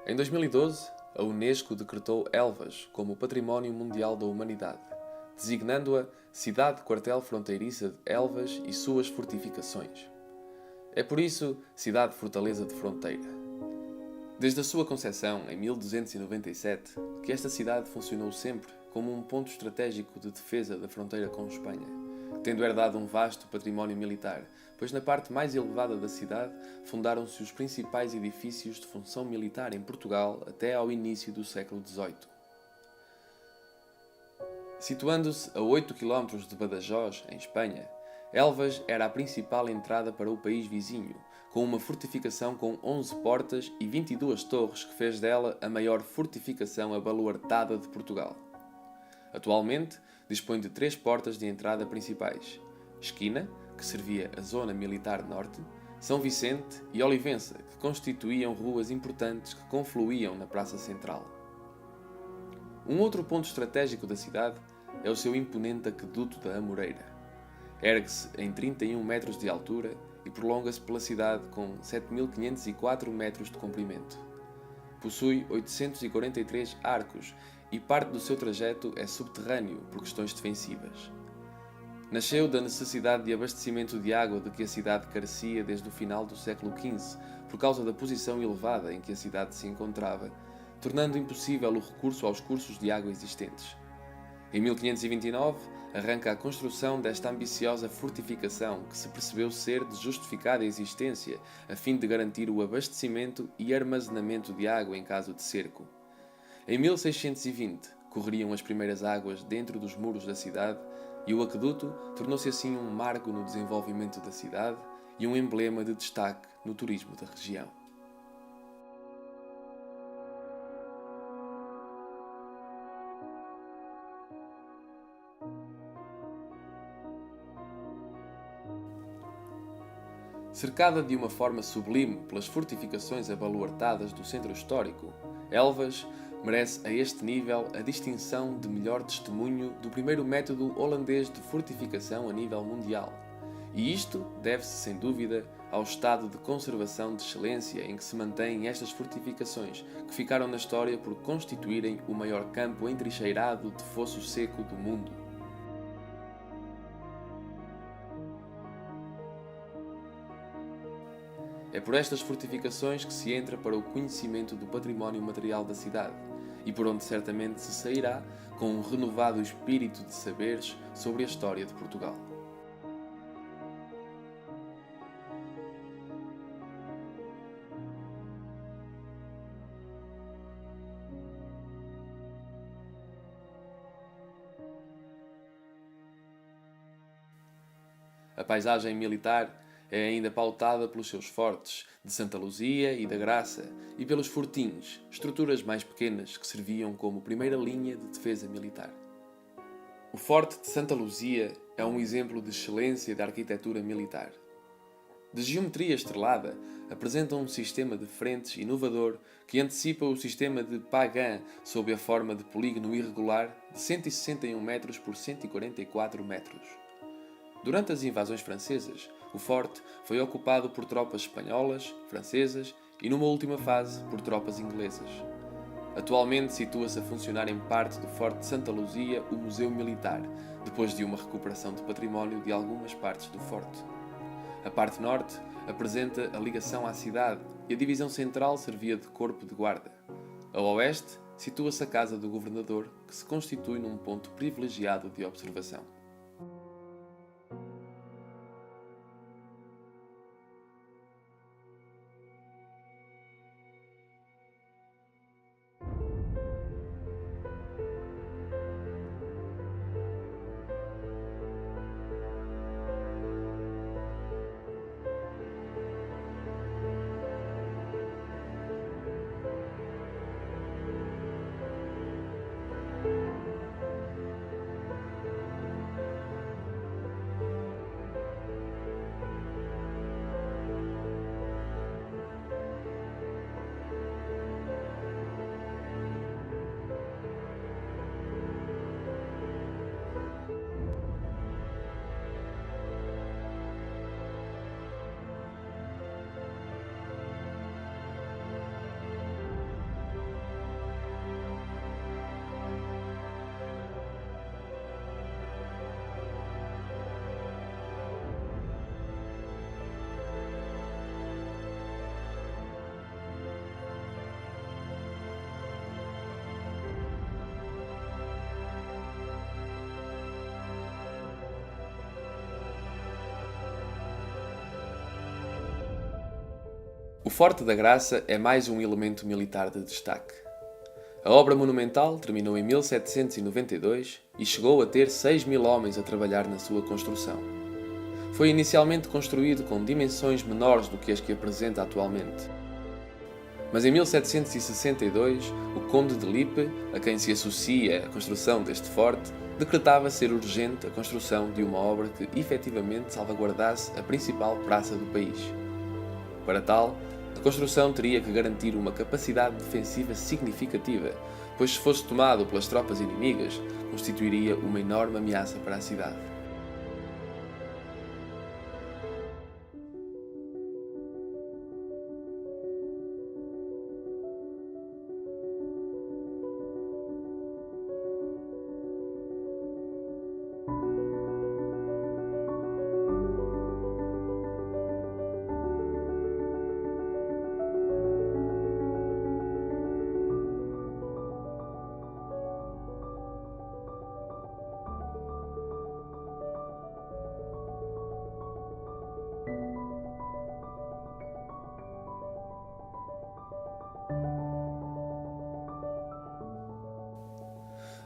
Em 2012, a Unesco decretou Elvas como Património Mundial da Humanidade, designando-a cidade-quartel fronteiriça de Elvas e suas fortificações. É por isso cidade-fortaleza de fronteira. Desde a sua concepção, em 1297, que esta cidade funcionou sempre como um ponto estratégico de defesa da fronteira com Espanha, tendo herdado um vasto património militar, pois na parte mais elevada da cidade fundaram-se os principais edifícios de função militar em Portugal até ao início do século XVIII. Situando-se a 8 km de Badajoz, em Espanha, Elvas era a principal entrada para o país vizinho, com uma fortificação com 11 portas e 22 torres que fez dela a maior fortificação abaluartada de Portugal. Atualmente, dispõe de 3 portas de entrada principais: Esquina, que servia a zona militar norte, São Vicente e Olivença, que constituíam ruas importantes que confluíam na Praça Central. Um outro ponto estratégico da cidade é o seu imponente aqueduto da Amoreira. Ergue-se em 31 metros de altura e prolonga-se pela cidade com 7.504 metros de comprimento. Possui 843 arcos e parte do seu trajeto é subterrâneo por questões defensivas. Nasceu da necessidade de abastecimento de água de que a cidade carecia desde o final do século XV, por causa da posição elevada em que a cidade se encontrava, tornando impossível o recurso aos cursos de água existentes. Em 1529, arranca a construção desta ambiciosa fortificação que se percebeu ser de justificada existência a fim de garantir o abastecimento e armazenamento de água em caso de cerco. Em 1620, corriam as primeiras águas dentro dos muros da cidade e o aqueduto tornou-se assim um marco no desenvolvimento da cidade e um emblema de destaque no turismo da região. Cercada de uma forma sublime pelas fortificações abaluartadas do centro histórico, Elvas merece a este nível a distinção de melhor testemunho do primeiro método holandês de fortificação a nível mundial. E isto deve-se, sem dúvida, ao estado de conservação de excelência em que se mantêm estas fortificações, que ficaram na história por constituírem o maior campo entrincheirado de fosso seco do mundo. É por estas fortificações que se entra para o conhecimento do património material da cidade, e por onde certamente se sairá com um renovado espírito de saberes sobre a história de Portugal. A paisagem militar é ainda pautada pelos seus fortes de Santa Luzia e da Graça e pelos fortins, estruturas mais pequenas que serviam como primeira linha de defesa militar. O Forte de Santa Luzia é um exemplo de excelência da arquitetura militar. De geometria estrelada, apresenta um sistema de frentes inovador que antecipa o sistema de Pagan sob a forma de polígono irregular de 161 metros por 144 metros. Durante as invasões francesas, o forte foi ocupado por tropas espanholas, francesas e, numa última fase, por tropas inglesas. Atualmente situa-se a funcionar em parte do Forte de Santa Luzia o Museu Militar, depois de uma recuperação de património de algumas partes do forte. A parte norte apresenta a ligação à cidade e a divisão central servia de corpo de guarda. A oeste situa-se a casa do governador, que se constitui num ponto privilegiado de observação. Forte da Graça é mais um elemento militar de destaque. A obra monumental terminou em 1792 e chegou a ter 6.000 homens a trabalhar na sua construção. Foi inicialmente construído com dimensões menores do que as que apresenta atualmente. Mas em 1762, o Conde de Lippe, a quem se associa a construção deste forte, decretava ser urgente a construção de uma obra que efetivamente salvaguardasse a principal praça do país. Para tal, a construção teria que garantir uma capacidade defensiva significativa, pois se fosse tomado pelas tropas inimigas, constituiria uma enorme ameaça para a cidade.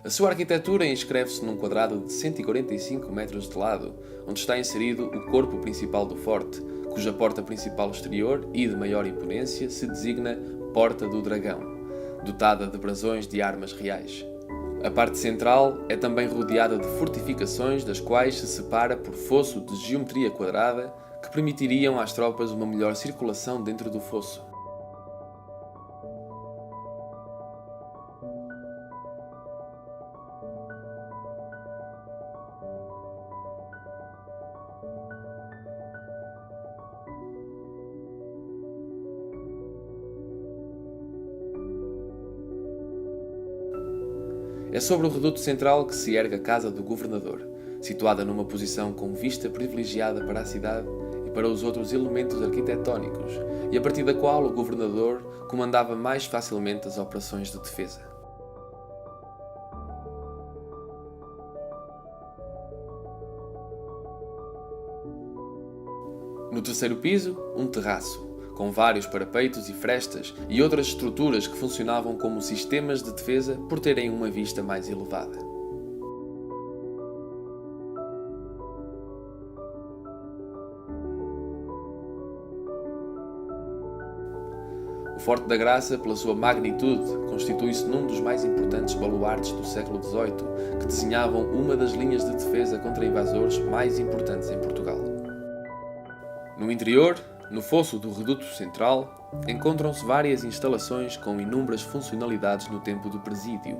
A sua arquitetura inscreve-se num quadrado de 145 metros de lado, onde está inserido o corpo principal do forte, cuja porta principal exterior e de maior imponência se designa Porta do Dragão, dotada de brasões de armas reais. A parte central é também rodeada de fortificações, das quais se separa por fosso de geometria quadrada, que permitiriam às tropas uma melhor circulação dentro do fosso. É sobre o reduto central que se ergue a Casa do Governador, situada numa posição com vista privilegiada para a cidade e para os outros elementos arquitetónicos, e a partir da qual o governador comandava mais facilmente as operações de defesa. No terceiro piso, um terraço, com vários parapeitos e frestas e outras estruturas que funcionavam como sistemas de defesa por terem uma vista mais elevada. O Forte da Graça, pela sua magnitude, constitui-se num dos mais importantes baluartes do século XVIII, que desenhavam uma das linhas de defesa contra invasores mais importantes em Portugal. No interior, no fosso do reduto central, encontram-se várias instalações com inúmeras funcionalidades no tempo do presídio.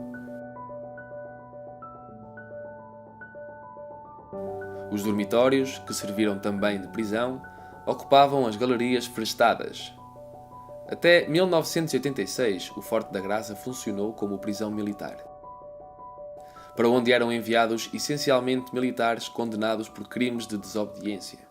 Os dormitórios, que serviram também de prisão, ocupavam as galerias frestadas. Até 1986, o Forte da Graça funcionou como prisão militar, para onde eram enviados essencialmente militares condenados por crimes de desobediência.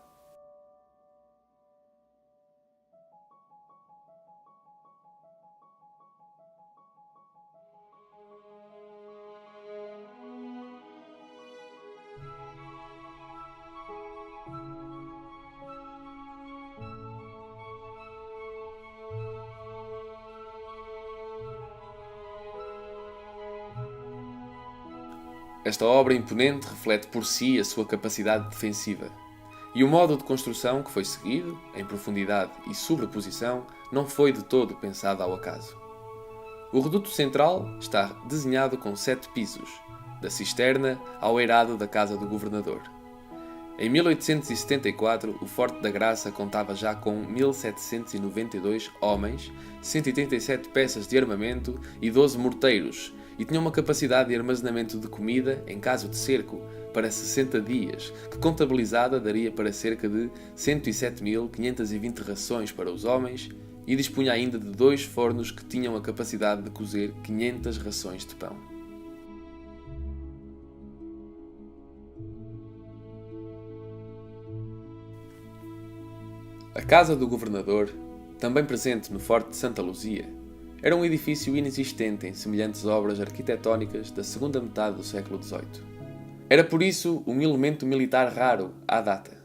Esta obra imponente reflete por si a sua capacidade defensiva, e o modo de construção que foi seguido, em profundidade e sobreposição, não foi de todo pensado ao acaso. O reduto central está desenhado com 7 pisos, da cisterna ao eirado da Casa do Governador. Em 1874, o Forte da Graça contava já com 1.792 homens, 187 peças de armamento e 12 morteiros, e tinha uma capacidade de armazenamento de comida, em caso de cerco, para 60 dias, que contabilizada daria para cerca de 107.520 rações para os homens, e dispunha ainda de 2 fornos que tinham a capacidade de cozer 500 rações de pão. A Casa do Governador, também presente no Forte de Santa Luzia, era um edifício inexistente em semelhantes obras arquitetónicas da segunda metade do século XVIII. Era por isso um elemento militar raro à data.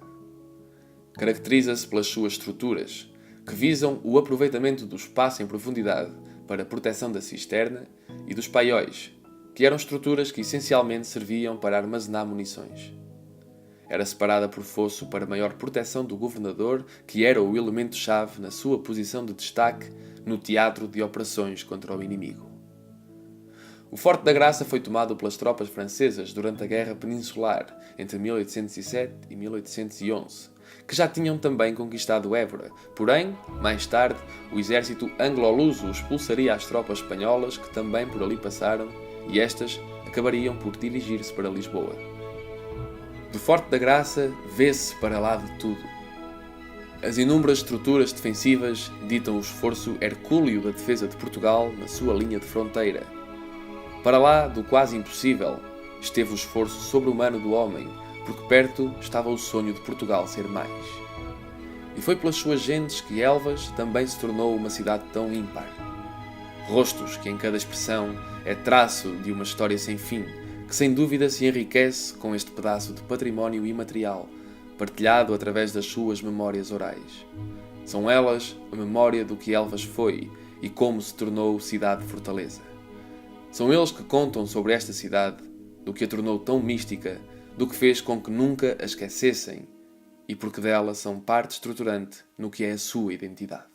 Caracteriza-se pelas suas estruturas, que visam o aproveitamento do espaço em profundidade para a proteção da cisterna, e dos paióis, que eram estruturas que essencialmente serviam para armazenar munições. Era separada por fosso para maior proteção do governador, que era o elemento-chave na sua posição de destaque no teatro de operações contra o inimigo. O Forte da Graça foi tomado pelas tropas francesas durante a Guerra Peninsular, entre 1807 e 1811, que já tinham também conquistado Évora. Porém, mais tarde, o exército anglo-luso expulsaria as tropas espanholas que também por ali passaram, e estas acabariam por dirigir-se para Lisboa. Do Forte da Graça vê-se para lá de tudo. As inúmeras estruturas defensivas ditam o esforço hercúleo da defesa de Portugal na sua linha de fronteira. Para lá do quase impossível esteve o esforço sobre-humano do homem, porque perto estava o sonho de Portugal ser mais. E foi pelas suas gentes que Elvas também se tornou uma cidade tão ímpar. Rostos que em cada expressão é traço de uma história sem fim, que sem dúvida se enriquece com este pedaço de património imaterial, partilhado através das suas memórias orais. São elas a memória do que Elvas foi e como se tornou cidade-fortaleza. São eles que contam sobre esta cidade, do que a tornou tão mística, do que fez com que nunca a esquecessem, e porque dela são parte estruturante no que é a sua identidade.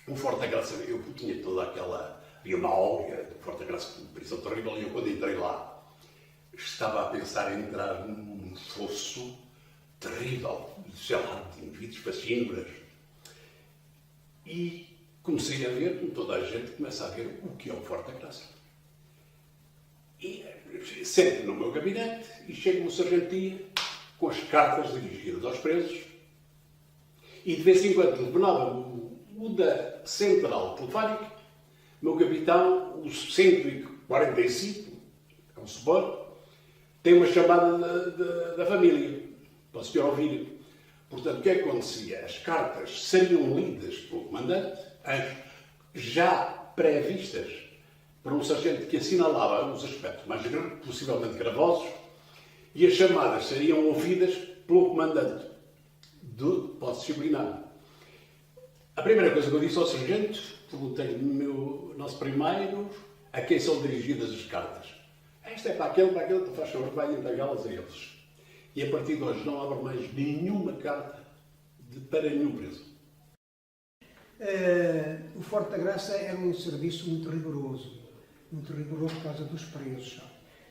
O Forte da Graça, eu tinha toda aquela... Havia uma áurea do Forte da Graça, uma prisão terrível, e eu quando entrei lá, estava a pensar em entrar num fosso terrível, sei lá, de indivíduos para sínoras. E comecei a ver, como toda a gente começa a ver, o que é o Forte da Graça. E sento no meu gabinete e chega-me o sargentia com as cartas dirigidas aos presos e de vez em quando telefonava o da Central Telefónica, o meu capitão, o 145, é um suborno, tem uma chamada da família, para o senhor ouvir. Portanto, o que acontecia? As cartas seriam lidas pelo comandante, já previstas para um sargento que assinalava os aspectos mais possivelmente gravosos, e as chamadas seriam ouvidas pelo comandante do posto disciplinar. A primeira coisa que eu disse ao sargento, perguntei-lhe no nosso primeiro a quem são dirigidas as cartas. Esta é para aquele, tu faz favor, vai entregá-las a eles. E a partir de hoje não abre mais nenhuma carta para nenhum preso. O Forte da Graça era um serviço muito rigoroso por causa dos presos,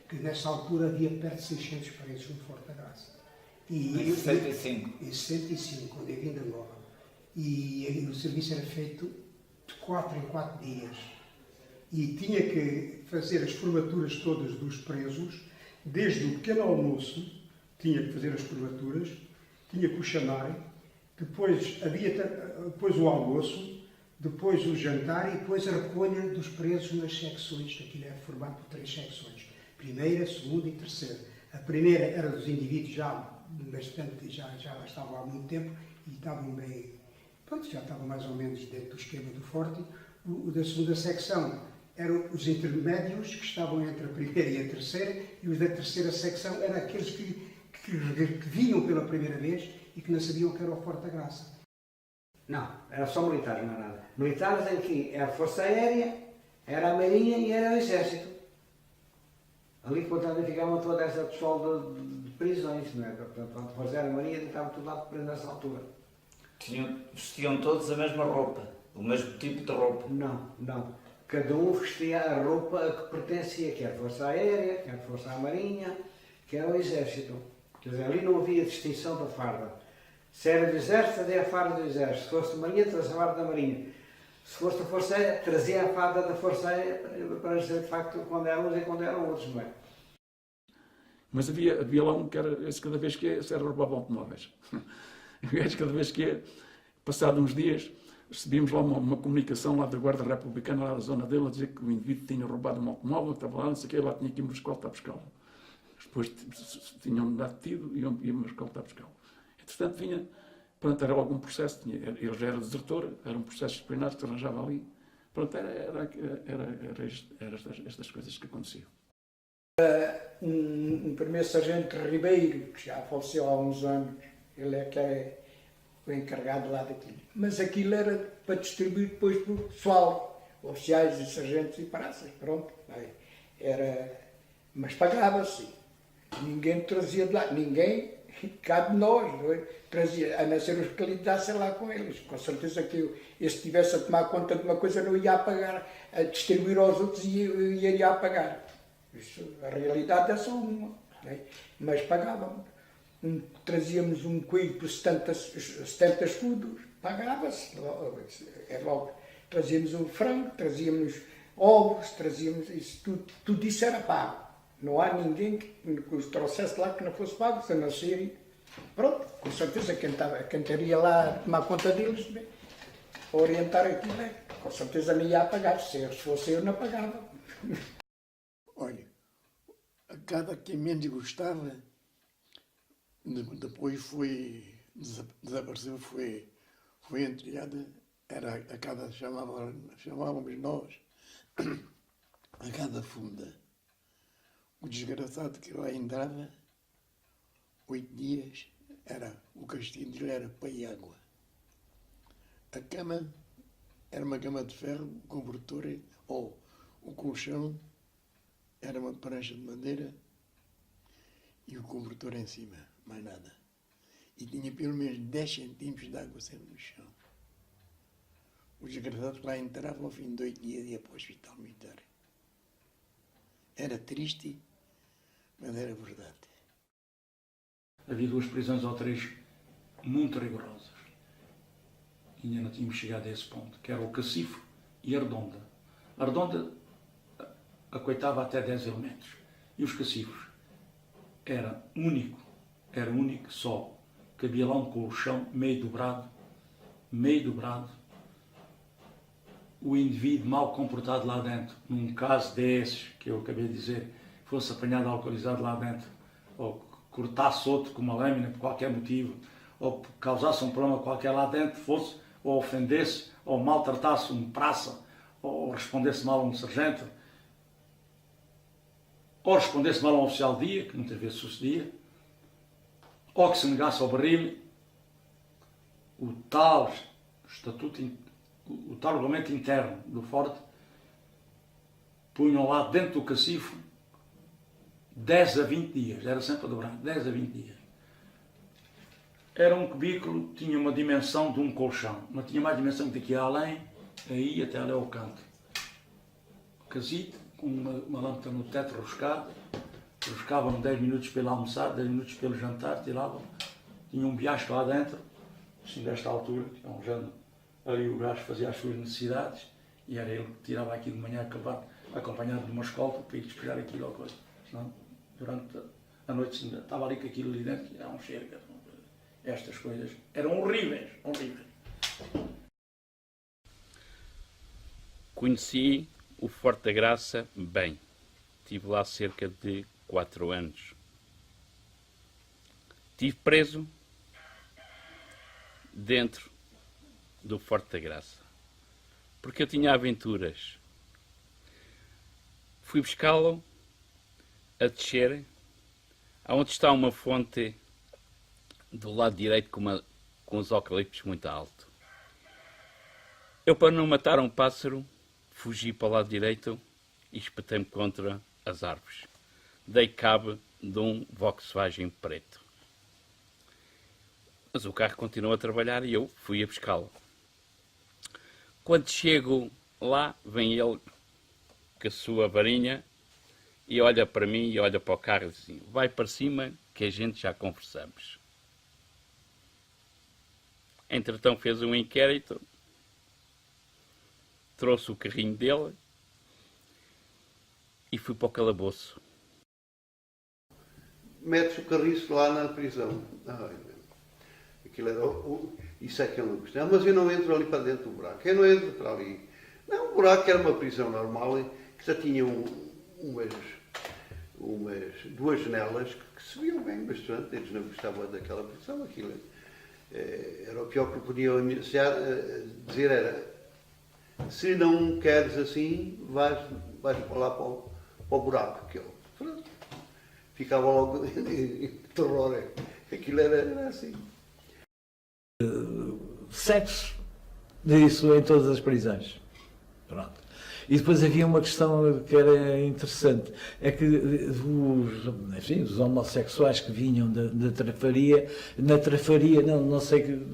que nessa altura havia perto de 600 presos no Forte da Graça. Em 65. Em 65, quando eu vim de Angola. E o serviço era feito de 4 em 4 dias. E tinha que fazer as formaturas todas dos presos, desde o pequeno almoço, tinha que fazer as formaturas, tinha que os chamarem, depois o almoço, depois o jantar e depois a recolha dos presos nas secções, que aquilo é formado por 3 secções, primeira, segunda e terceira. A primeira era dos indivíduos já lá estavam há muito tempo e estavam bem, pronto, já estavam mais ou menos dentro do esquema do Forte. O da segunda secção eram os intermédios que estavam entre a primeira e a terceira, e os da terceira secção eram aqueles que vinham pela primeira vez e que não sabiam que era o Forte da Graça. Não, era só militares, não era nada. Militares em que era a Força Aérea, era a Marinha e era o Exército. Ali, portanto, ficavam toda essa pessoal de prisões, não é? Portanto, a Força Aérea e a Marinha estavam tudo lá preso nessa altura. Vestiam todos a mesma roupa, o mesmo tipo de roupa? Não. Cada um vestia a roupa a que pertencia, quer a Força Aérea, quer a Força Marinha, quer o Exército. Quer dizer, ali não havia distinção da farda. Se era do Exército, trazia a farda do Exército. Se fosse da Marinha, trazia a farda da Marinha. Se fosse da Força Aérea, trazia a farda da Força Aérea para dizer de facto quando eram uns e quando eram outros, não é? Mas havia lá um que era, esse cada vez que ia, era roubar automóveis. Cada vez que ia, passado uns dias, recebíamos lá uma comunicação lá da Guarda Republicana, lá da zona dele, a dizer que o indivíduo tinha roubado um automóvel, que estava lá, não sei o quê, lá tinha que ir uma escolta a buscá-lo. Depois tinham dado tido e iam uma escolta a buscá-lo. Entretanto, vinha, pronto, era algum processo, ele já era desertor, era um processo disciplinar que se arranjava ali, Pronto, era estas coisas que aconteciam. Um primeiro sargento Ribeiro, que já faleceu há uns anos, ele é que é o encarregado lá daquilo. Mas aquilo era para distribuir depois para o pessoal, oficiais e sargentos e praças, pronto. Mas pagava-se. Ninguém trazia de lá, ninguém, cá de nós, não é? Trazia, a não ser os que lidassem lá com eles. Com certeza que eu, se estivesse a tomar conta de uma coisa, não ia a pagar, a distribuir aos outros e eu iria a pagar. Isso, a realidade é só uma, né? Mas pagávamos. Trazíamos um coelho por 70 escudos, pagava-se. É logo. Trazíamos o frango, trazíamos ovos, trazíamos isso, tudo isso era pago. Não há ninguém que os trouxesse lá que não fosse pago, se não ser. Pronto, com certeza quem estaria lá a tomar conta deles, bem, a orientar aquilo, com certeza me ia a pagar. Se fosse eu, não pagava. Olha, a cada que menos gostava, depois desapareceu, foi entregada, era a cada, chamávamos nós, a cada funda. O desgraçado que lá entrava, 8 dias, o castigo dele era pão e água. A cama era uma cama de ferro, o cobertor, ou o colchão, era uma prancha de madeira e o cobertor em cima, mais nada. E tinha pelo menos 10 centímetros de água sempre no chão. Os desgraçados lá entravam ao fim de 8 dias e ia para o hospital militar. Era triste, mas era verdade. Havia 2 prisões ou 3 muito rigorosas. Ainda não tínhamos chegado a esse ponto, que era o Cacifo e a Redonda. A Redonda acoitava até 10 elementos. E os cacifos era único só. Cabia lá um colchão meio dobrado. O indivíduo mal comportado lá dentro, num caso desses, que eu acabei de dizer, fosse apanhado alcoolizado lá dentro, ou cortasse outro com uma lâmina por qualquer motivo, ou causasse um problema qualquer lá dentro, fosse, ou ofendesse, ou maltratasse um praça, ou respondesse mal a um sargento, ou respondesse mal a um oficial de dia, que muitas vezes sucedia, ou que se negasse ao barril, o tal regulamento interno do Forte punham lá dentro do cacifo 10 a 20 dias, era sempre a dobrar, 10 a 20 dias. Era um cubículo, tinha uma dimensão de um colchão, mas tinha mais dimensão que daqui a além, aí até ali ao canto. Casito, com uma lâmpada no teto roscavam 10 minutos para ele almoçar, 10 minutos para ele jantar, tiravam, tinha um biasco lá dentro, assim desta altura, ali o gajo fazia as suas necessidades, e era ele que tirava aquilo de manhã acompanhado de uma escolta para ir despejar aquilo ou coisa. Senão, durante a noite estava ali com aquilo ali dentro, era um cheiro, estas coisas eram horríveis. Conheci o Forte da Graça bem. Estive lá cerca de 4 anos. Estive preso dentro do Forte da Graça, porque eu tinha aventuras. Fui buscá-lo a descer, aonde está uma fonte do lado direito com os eucaliptos muito alto. Eu, para não matar um pássaro, fugi para o lado direito e espetei-me contra as árvores. Dei cabo de um Volkswagen preto. Mas o carro continuou a trabalhar e eu fui a buscá-lo. Quando chego lá, vem ele com a sua varinha e olha para mim e olha para o carro e diz assim: vai para cima que a gente já conversamos. Entretanto fez um inquérito, trouxe o carrinho dele e fui para o calabouço. Metes o carriço lá na prisão. Aquilo era isso é que eu não gostei. Mas eu não entro ali para dentro do buraco. Eu não entro para ali. Não, o buraco era uma prisão normal que já tinha umas 2 janelas que se viam bem bastante. Eles não gostavam daquela prisão. Aquilo era o pior que podiam dizer era Se não queres assim, vais para lá para o buraco. Que eu, ficava logo em terror. Aquilo era assim. Sexo, disso em todas as prisões. Pronto. E depois havia uma questão que era interessante, é que os homossexuais que vinham da Trafaria, na Trafaria, não sei que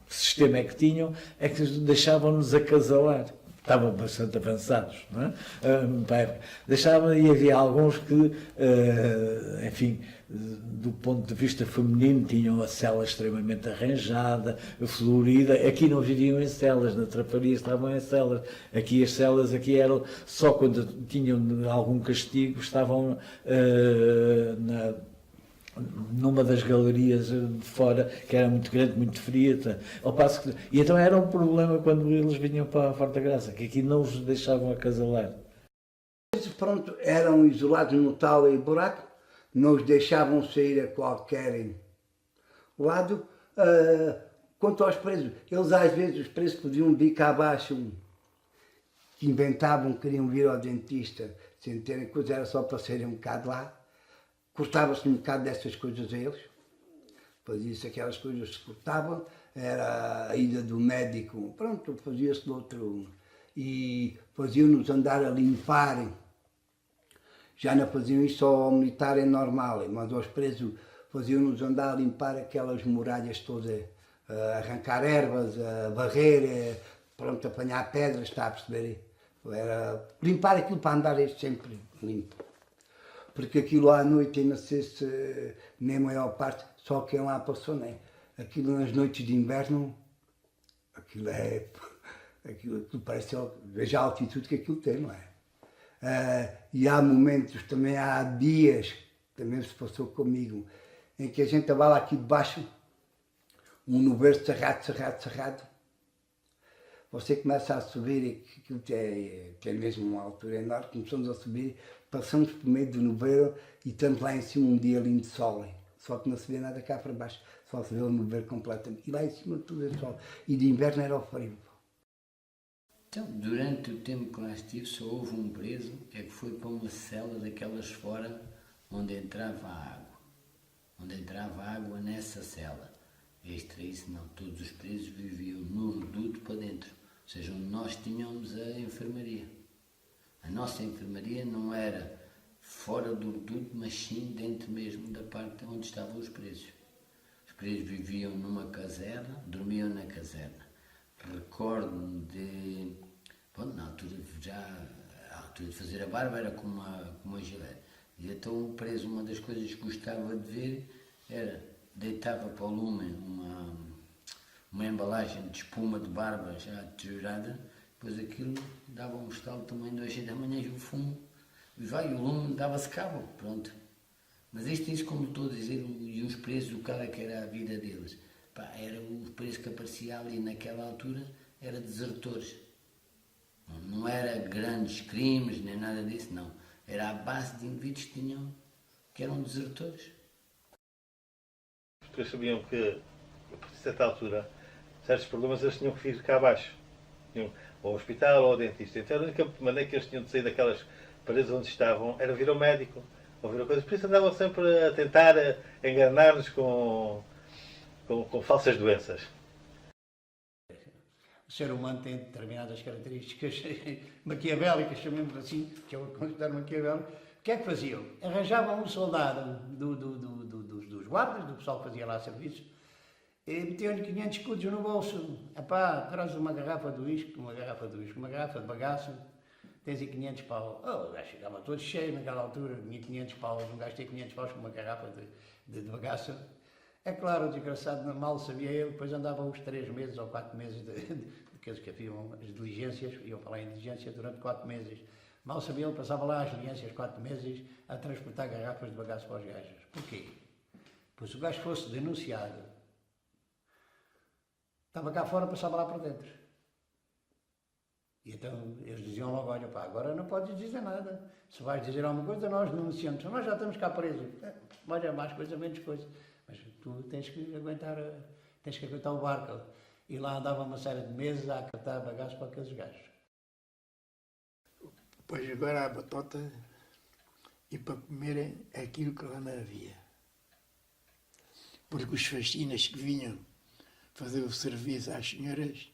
sistema é que tinham, é que deixavam-nos acasalar. Estavam bastante avançados, não é? Deixavam, e havia alguns que, enfim, do ponto de vista feminino, tinham a cela extremamente arranjada, florida. Aqui não viviam em celas, na Trafaria estavam em celas. Aqui as celas eram só quando tinham algum castigo, estavam numa das galerias de fora, que era muito grande, muito fria. Ao passo que, e então era um problema quando eles vinham para a Forte da Graça, que aqui não os deixavam acasalar. Pronto, eram isolados no tal e buraco, não os deixavam sair a qualquer lado. Quanto aos presos, eles às vezes, os presos podiam vir cá abaixo, que inventavam, queriam vir ao dentista, sem terem coisa, era só para saírem um bocado lá. Cortava-se um bocado dessas coisas a eles, fazia-se aquelas coisas que se cortavam, era a ida do médico, pronto, fazia-se de outro, e faziam-nos andar a limpar, já não faziam isso ao militar é normal, mas aos presos faziam-nos andar a limpar aquelas muralhas todas, a arrancar ervas, a varrer, pronto, apanhar pedras, está a perceber? Era limpar aquilo para andar sempre limpo. Porque aquilo à noite, eu não sei se nem a maior parte, só quem lá passou, né? Aquilo nas noites de inverno, aquilo parece, veja a altitude que aquilo tem, não é? E há momentos, também há dias, também se passou comigo, em que a gente estava lá aqui debaixo, um nevoeiro cerrado, você começa a subir, e aquilo tem mesmo uma altura enorme, começamos a subir, passamos por meio do nevoeiro e estamos lá em cima um dia lindo de sol, só que não se vê nada cá para baixo, só se vê o nevoeiro completamente, e lá em cima tudo é sol, e de inverno era o frio. Então, durante o tempo que lá estive, só houve um preso, que foi para uma cela daquelas fora, onde entrava a água. Onde entrava a água nessa cela. Extra isso, não, todos os presos viviam no reduto para dentro. Ou seja, onde nós tínhamos a enfermaria. A nossa enfermaria não era fora do reduto, mas sim dentro mesmo da parte onde estavam os presos. Os presos viviam numa caserna, dormiam na caserna. Recordo-me de, bom, na altura de fazer a barba era como uma gilete. E então o preso, uma das coisas que gostava de ver era, deitava para o lume uma embalagem de espuma de barba já deteriorada, depois aquilo dava um estalo também 2 da manhã e o fumo, e o lume dava-se cabo, pronto. Mas isto como estou a dizer, e os presos, o cara que era a vida deles, era o preso que aparecia ali naquela altura, era desertores. Não era grandes crimes, nem nada disso, não. Era a base de indivíduos que eram desertores. Os três sabiam que, a certa altura, certos problemas eles tinham que vir cá abaixo. Tinham ou ao hospital ou ao dentista. Então a única maneira que eles tinham de sair daquelas paredes onde estavam era vir ao médico, ou vir a coisas. Por isso andavam sempre a tentar enganar-nos com falsas doenças. O ser humano tem determinadas características maquiavélicas, chamemos assim, que eu considero maquiavélico. O que é que faziam? Arranjavam um soldado dos guardas, do pessoal que fazia lá serviço, e metiam-lhe 500 escudos no bolso. Epá, traz uma garrafa de uísque, uma garrafa de bagaço, tens aí 500 paus. Oh, o gajo ficava todo cheio naquela altura, tinha 500 paus, um gajo tem 500 paus com uma garrafa de bagaço. É claro, o desgraçado mal sabia ele, depois andava uns 3 meses ou 4 meses daqueles que haviam as diligências, iam falar em diligência durante 4 meses. Mal sabia ele, passava lá as diligências 4 meses a transportar garrafas de bagaço para os gajos. Porquê? Pois se o gajo fosse denunciado, estava cá fora, passava lá para dentro. E então eles diziam logo, olha pá, agora não podes dizer nada. Se vais dizer alguma coisa, nós denunciamos. Nós já estamos cá presos. Olha, mais coisa, menos coisa. Mas tu tens que aguentar o barco. E lá andava uma série de meses a acartar bagaço para aqueles gajos. para jogar à batota e para comerem aquilo que lá não havia. Porque os faxinas que vinham fazer o serviço às senhoras,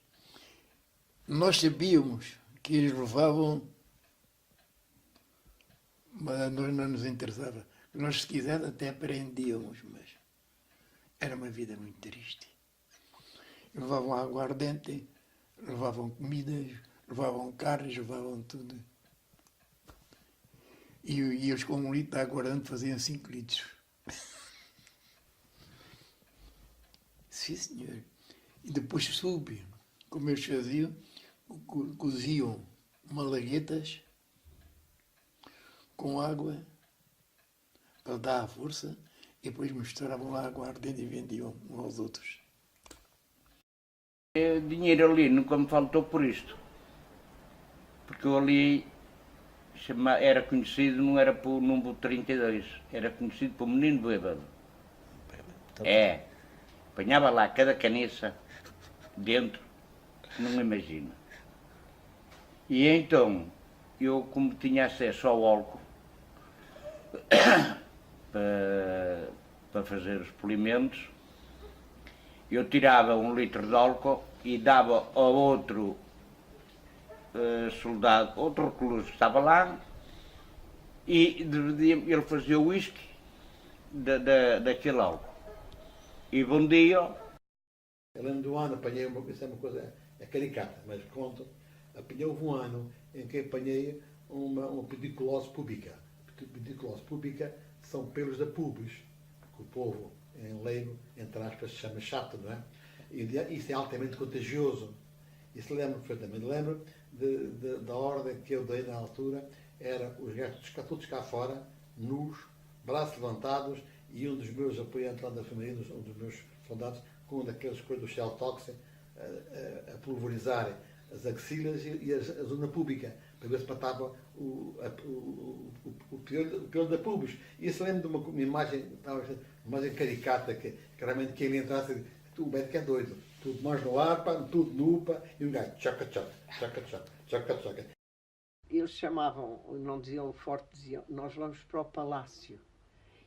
nós sabíamos que eles levavam, mas a nós não nos interessava. Nós, se quiser, até aprendíamos, mas era uma vida muito triste. Levavam aguardente, levavam comidas, levavam carnes, levavam tudo. E eles com 1 litro de aguardente faziam 5 litros. Sim, senhor. E depois soube como eles faziam, coziam malaguetas com água para dar a força e depois misturavam lá aguardente e vendiam uns aos outros. Dinheiro ali nunca me faltou por isto. Porque eu ali era conhecido, não era por número 32, era conhecido por menino bêbado. É, apanhava lá cada caniça dentro, não imagina. E então, eu como tinha acesso ao álcool para fazer os polimentos, eu tirava 1 litro de álcool e dava ao outro soldado, outro recluso que estava lá, e ele fazia o whisky daquele álcool. E bom dia. Eu lembro de um ano, apanhei isso é uma coisa, é caricata, mas conto, houve um ano em que apanhei uma pediculose púbica. Pediculose púbica são pelos da pubis, que o povo em leigo, entre aspas, se chama chato, não é? E isso é altamente contagioso. Isso lembro perfeitamente. Lembro da ordem que eu dei na altura, era os gajos todos cá fora, nus, braços levantados, e um dos meus apoiantes lá da família, um dos meus soldados, com uma daquelas coisas do Shell Toxin, a pulverizarem as axilas e a zona pública, para ver se matava o pior da pubis. E isso lembro de uma imagem caricata, que realmente quem entrasse, o médico é doido, tudo mãos no ar, tudo nu, e um gajo, tchaca-tchaca, tchaca-tchaca, tchaca-tchaca. Eles chamavam, não diziam forte, diziam, nós vamos para o palácio.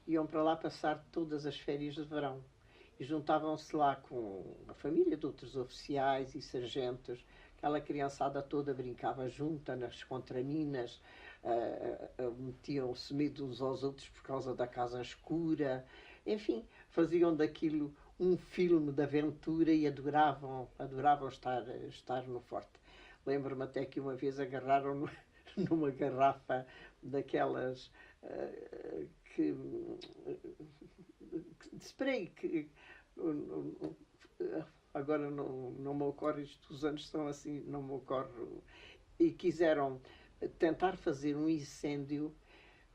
Iam para lá passar todas as férias de verão. E juntavam-se lá com a família de outros oficiais e sargentos. Aquela criançada toda brincava junta nas contraminas, metiam-se medo uns aos outros por causa da casa escura. Enfim, faziam daquilo um filme de aventura e adoravam estar no forte. Lembro-me até que uma vez agarraram numa garrafa daquelas de spray que agora não me ocorre, os anos são assim, não me ocorre, e quiseram tentar fazer um incêndio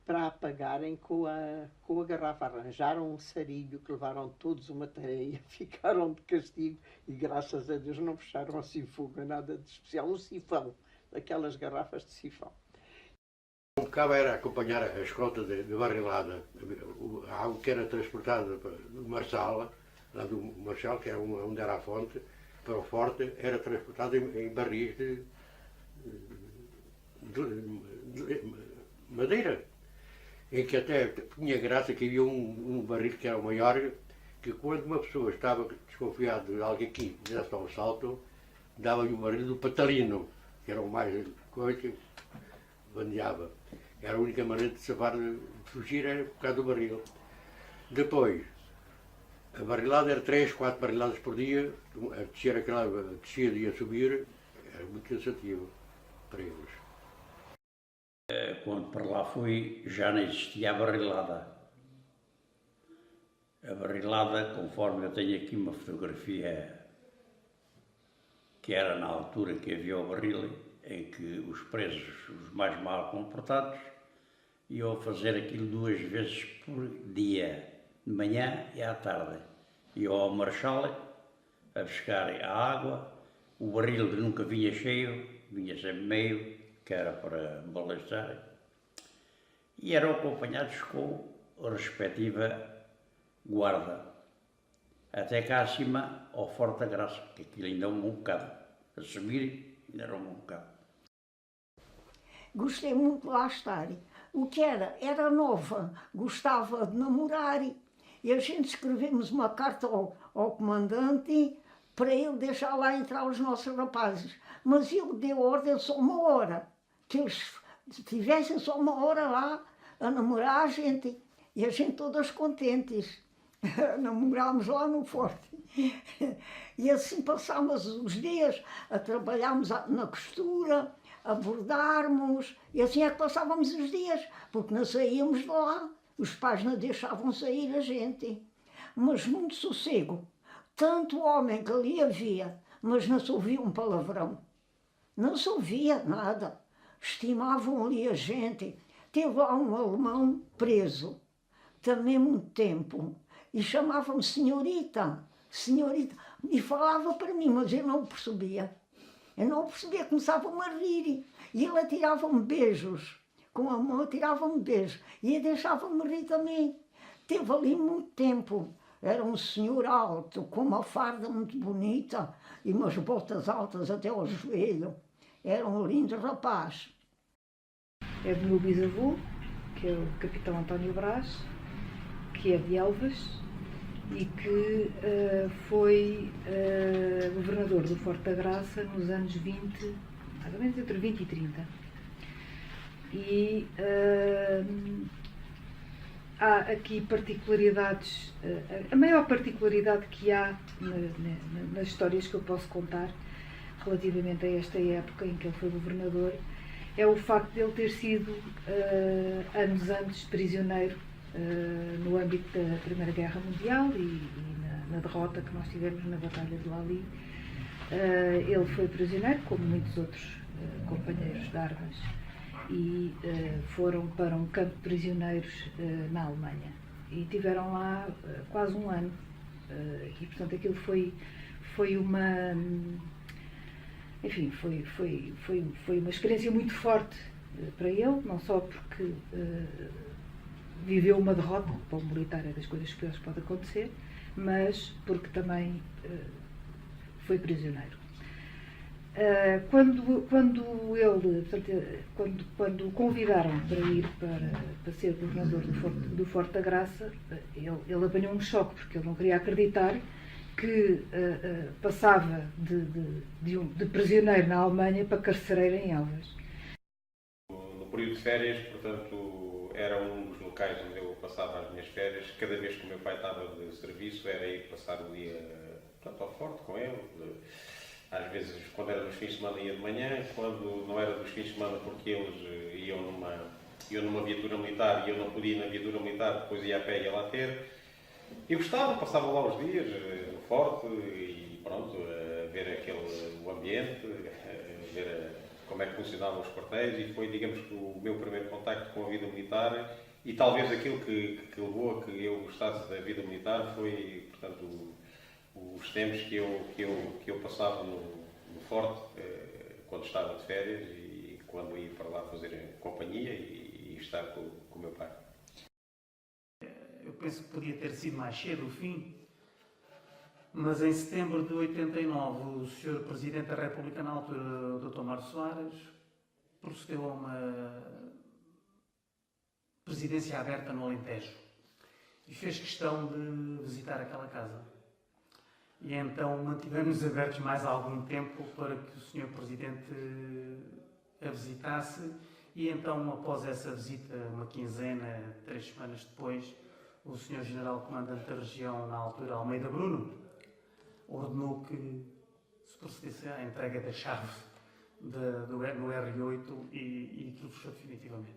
para apagarem com a garrafa. Arranjaram um sarilho que levaram todos uma tareia, ficaram de castigo e graças a Deus não fecharam assim fogo, nada de especial, um sifão, daquelas garrafas de sifão. O que cabe era acompanhar a escolta de barrilada, a água que era transportada do Marçal, lá do Marçal, que era onde era a fonte, para o forte, era transportada em barris de madeira, em que até tinha graça que havia um barril que era o maior, que quando uma pessoa estava desconfiada de alguém que fizesse um salto, dava-lhe o barril do patalino, que era o mais coisa que bandeava. Era a única maneira de safar, de fugir, era por causa do barril. Depois, a barrilada era 3, 4 barriladas por dia, a descer aquela descida e a subir, era muito cansativo para eles. Quando para lá fui, já não existia a barrilada. A barrilada, conforme eu tenho aqui uma fotografia, que era na altura que havia o barril, em que os presos, os mais mal comportados, iam fazer aquilo 2 vezes por dia, de manhã e à tarde. Iam ao Marchal a buscar a água, o barril nunca vinha cheio, vinha sempre meio, que era para balistar, e eram acompanhados com a respectiva guarda, até cá acima ao Forte da Graça, que aquilo ainda é um bom bocado, a subir ainda era um bom bocado. gostei muito de lá estar. O que era nova, gostava de namorar e a gente escrevemos uma carta ao comandante para ele deixar lá entrar os nossos rapazes. Mas ele deu ordem só 1 hora, que eles tivessem só 1 hora lá a namorar a gente. E a gente todas contentes. Namorámos lá no forte. E assim passámos os dias a trabalharmos na costura, a bordarmos, e assim é que passávamos os dias, porque não saíamos de lá. Os pais não deixavam sair a gente. Mas muito sossego. Tanto homem que ali havia, mas não se ouvia um palavrão. Não se ouvia nada. Estimavam ali a gente. Teve lá um alemão preso, também muito tempo, e chamava-me senhorita, senhorita, e falava para mim, mas eu não o percebia. Eu não o percebia, começava-me a rir, e ele atirava-me beijos, com a mão atirava-me beijos, e deixava-me rir também. Teve ali muito tempo. Era um senhor alto, com uma farda muito bonita, e umas botas altas até ao joelho. Era um lindo rapaz. É do meu bisavô, que é o capitão António Brás, que é de Elvas e que foi governador do Forte da Graça nos anos 20, mais ou menos entre 20 e 30. E há aqui particularidades, a maior particularidade que há nas histórias que eu posso contar relativamente a esta época em que ele foi governador é o facto de ele ter sido anos antes prisioneiro no âmbito da Primeira Guerra Mundial e na derrota que nós tivemos na Batalha de Lally. Ele foi prisioneiro, como muitos outros companheiros de armas, e foram para um campo de prisioneiros na Alemanha. E tiveram lá quase 1 ano. E, portanto, aquilo foi uma... Enfim, foi uma experiência muito forte para ele, não só porque viveu uma derrota, para o militar é das coisas piores que pode acontecer, mas porque também foi prisioneiro. Quando o convidaram para ir para ser governador do Forte da Graça, ele apanhou um choque, porque ele não queria acreditar que passava de prisioneiro na Alemanha para carcereiro em Elvas. No período de férias, portanto, era um dos locais onde eu passava as minhas férias. Cada vez que o meu pai estava de serviço era ir passar o dia, portanto, ao forte com ele. Às vezes, quando era nos fins de semana, ia de manhã. Quando não era dos fins de semana, porque eles iam numa viatura militar e eu não podia ir na viatura militar, depois ia a pé e ia lá ter. E gostava, passava lá os dias no forte e pronto, a ver o ambiente, a ver como é que funcionavam os quartéis, e foi, digamos, o meu primeiro contacto com a vida militar, e talvez aquilo que levou a que eu gostasse da vida militar foi, portanto, os tempos que eu passava no forte, quando estava de férias e quando ia para lá fazer companhia e estar com o meu pai. Eu penso que podia ter sido mais cedo o fim, mas em setembro de 89 o Sr. Presidente da República na altura, o Dr. Mário Soares, procedeu a uma presidência aberta no Alentejo e fez questão de visitar aquela casa. E então mantivemos abertos mais algum tempo para que o Sr. Presidente a visitasse, e então, após essa visita, uma quinzena, 3 semanas depois, o Sr. General Comandante da região, na altura, Almeida Bruno, ordenou que se procedesse à entrega da chave no R8 e aquilo fechou definitivamente.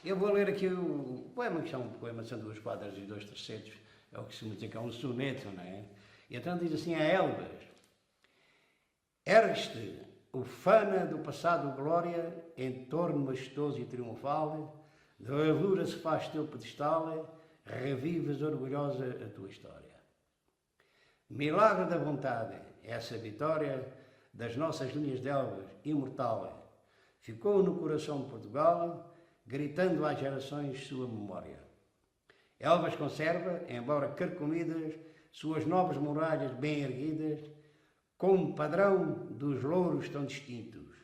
Eu vou ler aqui o poema, que é um poema, são 2 quadras e 2 tercetos, é o que se diz que é um soneto, não é? E então diz assim a Elvas: ergue-te, ufana do passado glória, em torno majestoso e triunfal, da bravura se faz teu pedestal, revives orgulhosa a tua história. Milagre da vontade, essa vitória das nossas linhas de Elvas, imortal, ficou no coração de Portugal, gritando às gerações sua memória. Elvas conserva, embora carcomidas, suas nobres muralhas bem erguidas, como padrão dos louros tão distintos,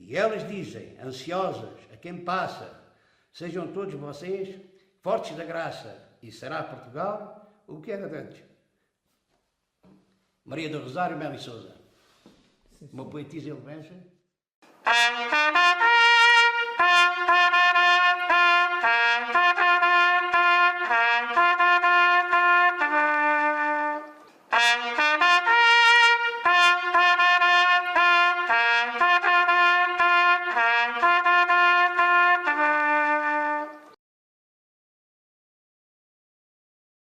E elas dizem, ansiosas, a quem passa, sejam todos vocês fortes da graça, e será Portugal o que era de antes. Maria do Rosário Melo e Sousa, uma poetisa elevense.